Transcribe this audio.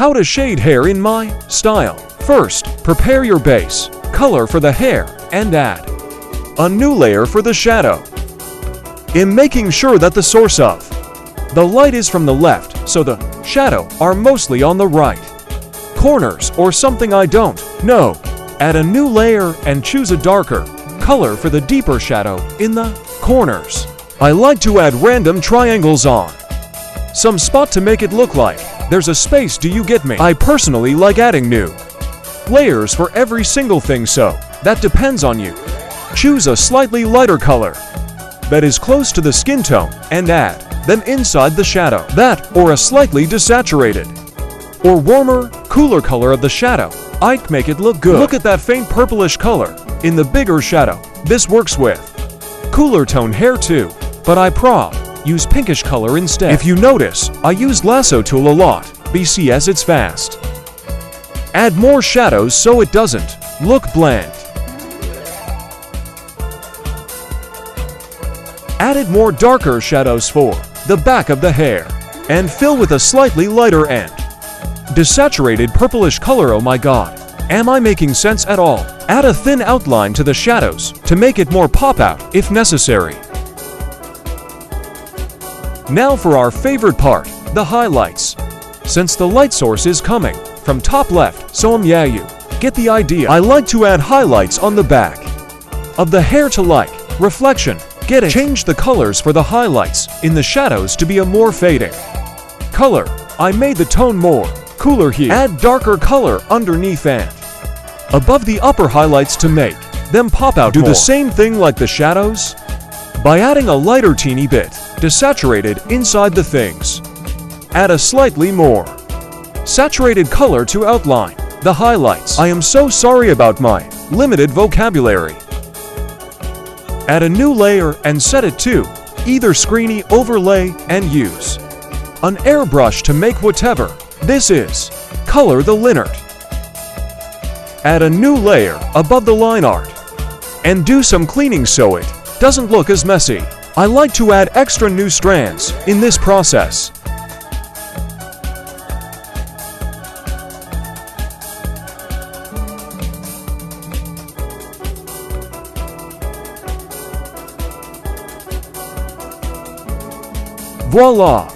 How to shade hair in my style. First, prepare your base color for the hair and add a new layer for the shadow. In making sure that the source of the light is from the left, so the shadow are mostly on the right corners or something I don't know. Add a new layer and choose a darker color for the deeper shadow in the corners. I like to add random triangles on some spot to make it look like there's a space. Do you get me? I personally like adding new layers for every single thing, so that depends on you. Choose a slightly lighter color that is close to the skin tone and add them inside the shadow. That or a slightly desaturated or warmer, cooler color of the shadow. I'd make it look good. Look at that faint purplish color in the bigger shadow. This works with cooler tone hair too, but I use pinkish color instead. If you notice, I use lasso tool a lot, BC as it's fast. Add more shadows so it doesn't look bland. Added more darker shadows for the back of the hair and fill with a slightly lighter and desaturated purplish color. Oh my god, am I making sense at all? Add a thin outline to the shadows to make it more pop out if necessary. Now for our favorite part, the highlights. Since the light source is coming from top left, so you get the idea. I like to add highlights on the back of the hair to like reflection. Get it? Change the colors for the highlights in the shadows to be a more fading color. I made the tone more cooler here. Add darker color underneath and above the upper highlights to make them pop out more. Do the same thing like the shadows by adding a lighter teeny bit desaturated inside the things. Add a slightly more saturated color to outline the highlights. I am so sorry about my limited vocabulary. Add a new layer and set it to either screeny overlay and use an airbrush to make whatever this is color the line art. Add a new layer above the line art and do some cleaning so it doesn't look as messy. I like to add extra new strands in this process. Voila!